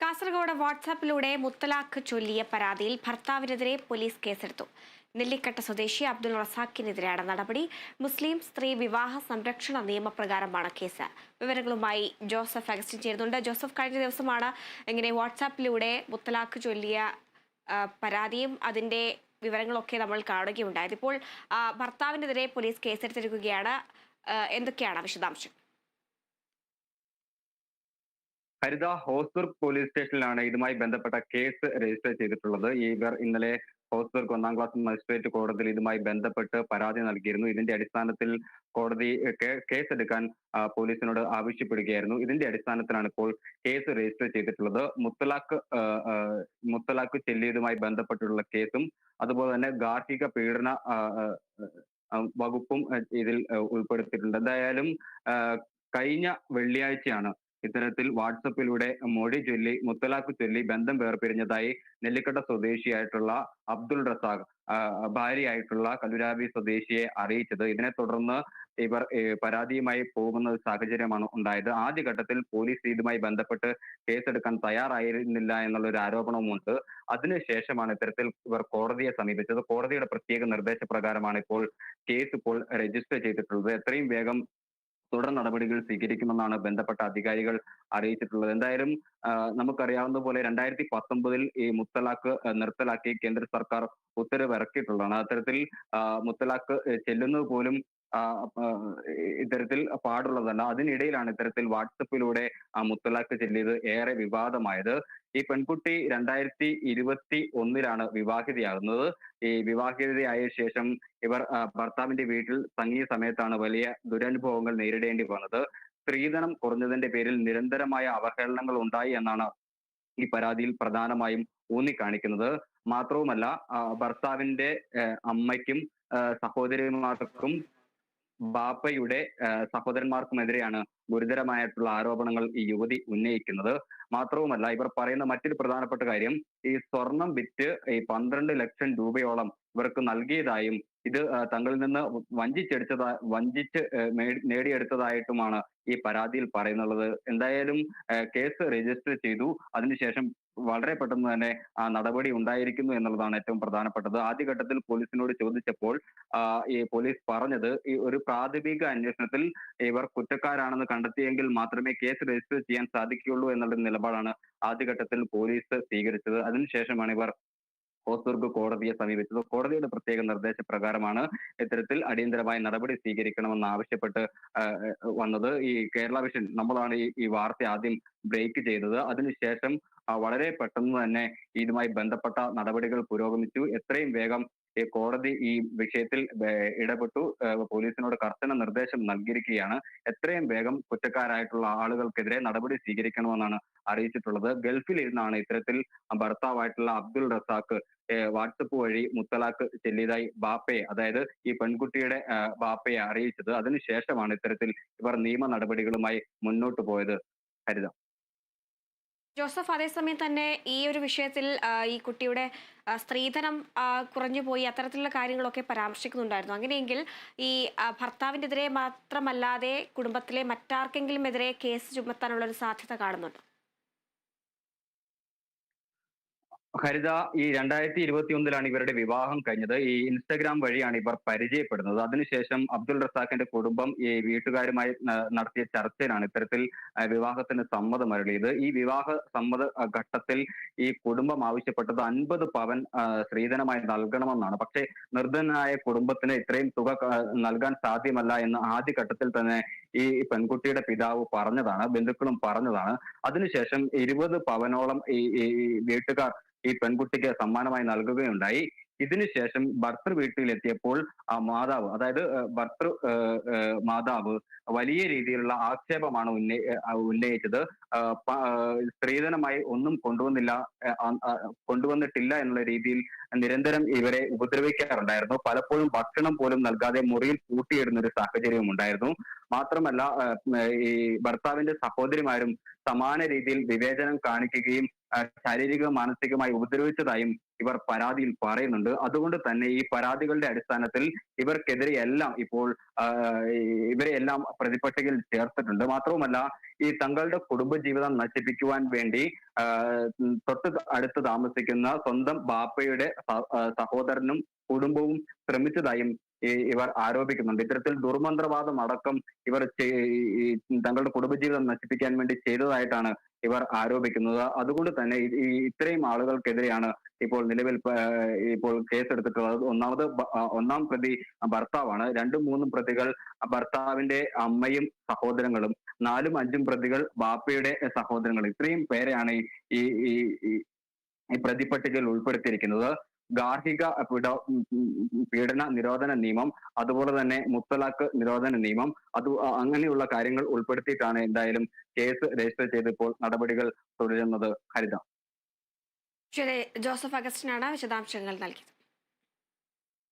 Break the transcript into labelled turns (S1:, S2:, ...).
S1: കാസർഗോഡ് വാട്സാപ്പിലൂടെ മുത്തലാഖ് ചൊല്ലിയ പരാതിയിൽ ഭർത്താവിനെതിരെ പോലീസ് കേസെടുത്തു. നെല്ലിക്കട്ട സ്വദേശി അബ്ദുൾ റസാഖിനെതിരെയാണ് നടപടി. മുസ്ലിം സ്ത്രീ വിവാഹ സംരക്ഷണ നിയമപ്രകാരമാണ് കേസ്. വിവരങ്ങളുമായി ജോസഫ് അഗസ്റ്റിൻ ചേരുന്നുണ്ട്. ജോസഫ്, കഴിഞ്ഞ ദിവസമാണ് ഇങ്ങനെ വാട്സാപ്പിലൂടെ മുത്തലാഖ് ചൊല്ലിയ പരാതിയും അതിന്റെ വിവരങ്ങളൊക്കെ നമ്മൾ കാണുകയുണ്ടായത്. ഇപ്പോൾ ഭർത്താവിനെതിരെ പോലീസ് കേസെടുത്തിരിക്കുകയാണ്. എന്തൊക്കെയാണ് വിശദാംശം?
S2: ഹരിത ഹോസ്ദുർഗ് പോലീസ് സ്റ്റേഷനിലാണ് ഇതുമായി ബന്ധപ്പെട്ട കേസ് രജിസ്റ്റർ ചെയ്തിട്ടുള്ളത്. ഇവർ ഇന്നലെ ഹോസ്ദുർഗ് 1-ാം ക്ലാസ് മജിസ്ട്രേറ്റ് കോടതിയിൽ ഇതുമായി ബന്ധപ്പെട്ട് പരാതി നൽകിയിരുന്നു. ഇതിന്റെ അടിസ്ഥാനത്തിൽ കോടതി കേസെടുക്കാൻ പോലീസിനോട് ആവശ്യപ്പെടുകയായിരുന്നു. ഇതിന്റെ അടിസ്ഥാനത്തിലാണ് ഇപ്പോൾ കേസ് രജിസ്റ്റർ ചെയ്തിട്ടുള്ളത്. മുത്തലാഖ് ചെല്ലിയതുമായി ബന്ധപ്പെട്ടുള്ള കേസും അതുപോലെ തന്നെ ഗാർഹിക പീഡന വകുപ്പും ഇതിൽ ഉൾപ്പെടുത്തിയിട്ടുണ്ട്. എന്തായാലും കഴിഞ്ഞ വെള്ളിയാഴ്ചയാണ് ഇത്തരത്തിൽ വാട്സപ്പിലൂടെ മൊഴി ചൊല്ലി മുത്തലാഖ് ചൊല്ലി ബന്ധം വേർപിരിഞ്ഞതായി നെല്ലിക്കട്ട സ്വദേശിയായിട്ടുള്ള അബ്ദുൾ റസാഖ് ഭാര്യയായിട്ടുള്ള കല്ലുരാബി സ്വദേശിയെ അറിയിച്ചത്. ഇതിനെ തുടർന്ന് ഇവർ പരാതിയുമായി പോകുന്ന സാഹചര്യമാണ് ഉണ്ടായത്. ആദ്യഘട്ടത്തിൽ പോലീസ് ഇതുമായി ബന്ധപ്പെട്ട് കേസെടുക്കാൻ തയ്യാറായിരുന്നില്ല എന്നുള്ള ഒരു ആരോപണവുമുണ്ട്. അതിനുശേഷമാണ് ഇത്തരത്തിൽ ഇവർ കോടതിയെ സമീപിച്ചത്. കോടതിയുടെ പ്രത്യേക നിർദ്ദേശപ്രകാരമാണ് കേസ് രജിസ്റ്റർ ചെയ്തിട്ടുള്ളത്. എത്രയും വേഗം തുടർ നടപടികൾ സ്വീകരിക്കുമെന്നാണ് ബന്ധപ്പെട്ട അധികാരികൾ അറിയിച്ചിട്ടുള്ളത്. എന്തായാലും നമുക്കറിയാവുന്ന പോലെ 2019 ഈ മുത്തലാഖ് നിർത്തലാക്കി കേന്ദ്ര സർക്കാർ ഉത്തരവ് ഇറക്കിയിട്ടുള്ളതാണ്. അത്തരത്തിൽ മുത്തലാഖ് ചെല്ലുന്നത് പോലും ഇത്തരത്തിൽ പാടുള്ളതല്ല. അതിനിടയിലാണ് ഇത്തരത്തിൽ വാട്സപ്പിലൂടെ മുത്തലാഖ് ചെല്ലിയത് ഏറെ വിവാദമായത്. ഈ പെൺകുട്ടി 2021 വിവാഹിതയാകുന്നത്. ഈ വിവാഹിതയായ ശേഷം ഇവർ ഭർത്താവിന്റെ വീട്ടിൽ തങ്ങിയ സമയത്താണ് വലിയ ദുരനുഭവങ്ങൾ നേരിടേണ്ടി വന്നത്. സ്ത്രീധനം കുറഞ്ഞതിന്റെ പേരിൽ നിരന്തരമായ അവഹേളനങ്ങൾ ഉണ്ടായി എന്നാണ് ഈ പരാതിയിൽ പ്രധാനമായും ഊന്നിക്കാണിക്കുന്നത്. മാത്രവുമല്ല, ഭർത്താവിന്റെ അമ്മയ്ക്കും സഹോദരിമാർക്കും ബാപ്പയുടെ സഹോദരന്മാർക്കുമെതിരെയാണ് ഗുരുതരമായിട്ടുള്ള ആരോപണങ്ങൾ ഈ യുവതി ഉന്നയിക്കുന്നത്. മാത്രവുമല്ല, ഇവർ പറയുന്ന മറ്റൊരു പ്രധാനപ്പെട്ട കാര്യം, ഈ സ്വർണം വിറ്റ് ഈ 12 ലക്ഷം രൂപയോളം ഇവർക്ക് നൽകിയതായും ഇത് തങ്ങളിൽ നിന്ന് വഞ്ചിച്ച് നേടിയെടുത്തതായിട്ടുമാണ് ഈ പരാതിയിൽ പറയുന്നുള്ളത്. എന്തായാലും കേസ് രജിസ്റ്റർ ചെയ്തു. അതിനുശേഷം വളരെ പെട്ടെന്ന് തന്നെ നടപടി ഉണ്ടായിരിക്കുന്നു എന്നുള്ളതാണ് ഏറ്റവും പ്രധാനപ്പെട്ടത്. ആദ്യഘട്ടത്തിൽ പോലീസിനോട് ചോദിച്ചപ്പോൾ ഈ പോലീസ് പറഞ്ഞത്, ഈ ഒരു പ്രാഥമിക അന്വേഷണത്തിൽ ഇവർ കുറ്റക്കാരാണെന്ന് കണ്ടെത്തിയെങ്കിൽ മാത്രമേ കേസ് രജിസ്റ്റർ ചെയ്യാൻ സാധിക്കുകയുള്ളൂ എന്നുള്ള നിലപാടാണ് ആദ്യഘട്ടത്തിൽ പോലീസ് സ്വീകരിച്ചത്. അതിനുശേഷമാണ് ഇവർ ഹോസ്ദുർഗ് കോടതിയെ സമീപിച്ചത്. കോടതിയുടെ പ്രത്യേക നിർദ്ദേശപ്രകാരമാണ് ഇത്തരത്തിൽ അടിയന്തരമായ നടപടി സ്വീകരിക്കണമെന്ന് ആവശ്യപ്പെട്ട് വന്നത്. ഈ കേരള വിഷൻ നമ്മളാണ് ഈ വാർത്ത ആദ്യം ബ്രേക്ക് ചെയ്തത്. അതിനുശേഷം വളരെ പെട്ടെന്ന് തന്നെ ഇതുമായി ബന്ധപ്പെട്ട നടപടികൾ പുരോഗമിച്ചു. എത്രയും വേഗം ഈ കോടതി ഈ വിഷയത്തിൽ ഇടപെട്ടു. പോലീസിനോട് കർശന നിർദ്ദേശം നൽകിയിരിക്കുകയാണ്. എത്രയും വേഗം കുറ്റക്കാരായിട്ടുള്ള ആളുകൾക്കെതിരെ നടപടി സ്വീകരിക്കണമെന്നാണ് അറിയിച്ചിട്ടുള്ളത്. ഗൾഫിൽ ഇരുന്നാണ് ഇത്തരത്തിൽ ഭർത്താവായിട്ടുള്ള അബ്ദുൾ റസാഖ് വാട്സപ്പ് വഴി മുത്തലാഖ് ചെല്ലിയതായി ബാപ്പയെ, അതായത് ഈ പെൺകുട്ടിയുടെ ബാപ്പയെ അറിയിച്ചത്. അതിനുശേഷമാണ് ഇത്തരത്തിൽ ഇവർ നിയമ നടപടികളുമായി മുന്നോട്ട് പോയത്. ഹരിത.
S1: ജോസഫ്, അതേസമയം തന്നെ ഈ ഒരു വിഷയത്തിൽ ഈ കുട്ടിയുടെ സ്ത്രീധനം കുറഞ്ഞുപോയി, അത്തരത്തിലുള്ള കാര്യങ്ങളൊക്കെ പരാമർശിക്കുന്നുണ്ടായിരുന്നു. അങ്ങനെയെങ്കിൽ ഈ ഭർത്താവിനെതിരെ മാത്രമല്ലാതെ കുടുംബത്തിലെ മറ്റാർക്കെങ്കിലും എതിരെ കേസ് ചുമത്താനുള്ള ഒരു സാധ്യത കാണുന്നുണ്ട്?
S2: ഹരിത, ഈ 2021 ഇവരുടെ വിവാഹം കഴിഞ്ഞത്. ഈ ഇൻസ്റ്റഗ്രാം വഴിയാണ് ഇവർ പരിചയപ്പെടുന്നത്. അതിനുശേഷം അബ്ദുൾ റസാഖിന്റെ കുടുംബം ഈ വീട്ടുകാരുമായി നടത്തിയ ചർച്ചയിലാണ് ഇത്തരത്തിൽ വിവാഹത്തിന് സമ്മതം അരുളിയത്. ഈ വിവാഹ സമ്മത ഘട്ടത്തിൽ ഈ കുടുംബം ആവശ്യപ്പെട്ടത് 50 പവൻ സ്ത്രീധനമായി നൽകണമെന്നാണ്. പക്ഷേ നിർധനായ കുടുംബത്തിന് ഇത്രയും തുക നൽകാൻ സാധ്യമല്ല എന്ന് ആദ്യഘട്ടത്തിൽ തന്നെ ഈ പെൺകുട്ടിയുടെ പിതാവ് പറഞ്ഞതാണ്, ബന്ധുക്കളും പറഞ്ഞതാണ്. അതിനുശേഷം 20 പവനോളം ഈ വീട്ടുകാർ ഈ പെൺകുട്ടിക്ക് സമ്മാനമായി നൽകുകയുണ്ടായി. ഇതിനുശേഷം ഭർത്തൃ വീട്ടിലെത്തിയപ്പോൾ ആ മാതാവ്, അതായത് മാതാവ് വലിയ രീതിയിലുള്ള ആക്ഷേപമാണ് ഉന്നയിച്ചത്. സ്ത്രീധനമായി ഒന്നും കൊണ്ടുവന്നിട്ടില്ല എന്നുള്ള രീതിയിൽ നിരന്തരം ഇവരെ ഉപദ്രവിക്കാറുണ്ടായിരുന്നു. പലപ്പോഴും ഭക്ഷണം പോലും നൽകാതെ മുറിയിൽ പൂട്ടിയിടുന്ന ഒരു സാഹചര്യവും ഉണ്ടായിരുന്നു. മാത്രമല്ല, ഈ ഭർത്താവിന്റെ സഹോദരിമാരും സമാന രീതിയിൽ വിവേചനം കാണിക്കുകയും ശാരീരിക മാനസികമായി ഉപദ്രവിച്ചതായും ഇവർ പരാതിയിൽ പറയുന്നുണ്ട്. അതുകൊണ്ട് തന്നെ ഈ പരാതികളുടെ അടിസ്ഥാനത്തിൽ ഇവർക്കെതിരെ എല്ലാം ഇപ്പോൾ ഇവരെ എല്ലാം പ്രതിപട്ടികയിൽ ചേർത്തിട്ടുണ്ട്. മാത്രവുമല്ല, ഈ തങ്ങളുടെ കുടുംബജീവിതം നശിപ്പിക്കുവാൻ വേണ്ടി തൊട്ട് അടുത്ത് താമസിക്കുന്ന സ്വന്തം ബാപ്പയുടെ സഹോദരനും കുടുംബവും ശ്രമിച്ചതായും ഇവർ ആരോപിക്കുന്നുണ്ട്. ഇത്തരത്തിൽ ദുർമന്ത്രവാദം അടക്കം ഇവർ തങ്ങളുടെ കുടുംബജീവിതം നശിപ്പിക്കാൻ വേണ്ടി ചെയ്തതായിട്ടാണ് ഇവർ ആരോപിക്കുന്നത്. അതുകൊണ്ട് തന്നെ ഇത്രയും ആളുകൾക്കെതിരെയാണ് ഇപ്പോൾ നിലവിൽ ഇപ്പോൾ കേസെടുത്തിട്ടുള്ളത്. ഒന്നാം പ്രതി ഭർത്താവാണ്. 2-3 പ്രതികൾ ഭർത്താവിന്റെ അമ്മയും സഹോദരങ്ങളും, 4-5 പ്രതികൾ ബാപ്പയുടെ സഹോദരങ്ങൾ. ഇത്രയും പേരെയാണ് ഈ ഈ ഈ പ്രതിപട്ടികയിൽ ഉൾപ്പെടുത്തിയിരിക്കുന്നത്. ഗാർഹിക പീഡന നിരോധന നിയമം, അതുപോലെ തന്നെ മുത്തലാഖ് നിരോധന നിയമം, അങ്ങനെയുള്ള കാര്യങ്ങൾ ഉൾപ്പെടുത്തിയിട്ടാണ് എന്തായാലും കേസ് രജിസ്റ്റർ ചെയ്തപ്പോൾ നടപടികൾ തുടരുന്നത്. ഹരിത.
S1: ശരി, ജോസഫ് അഗസ്റ്റിനാണ് വിശദാംശങ്ങൾ നൽകിയത്.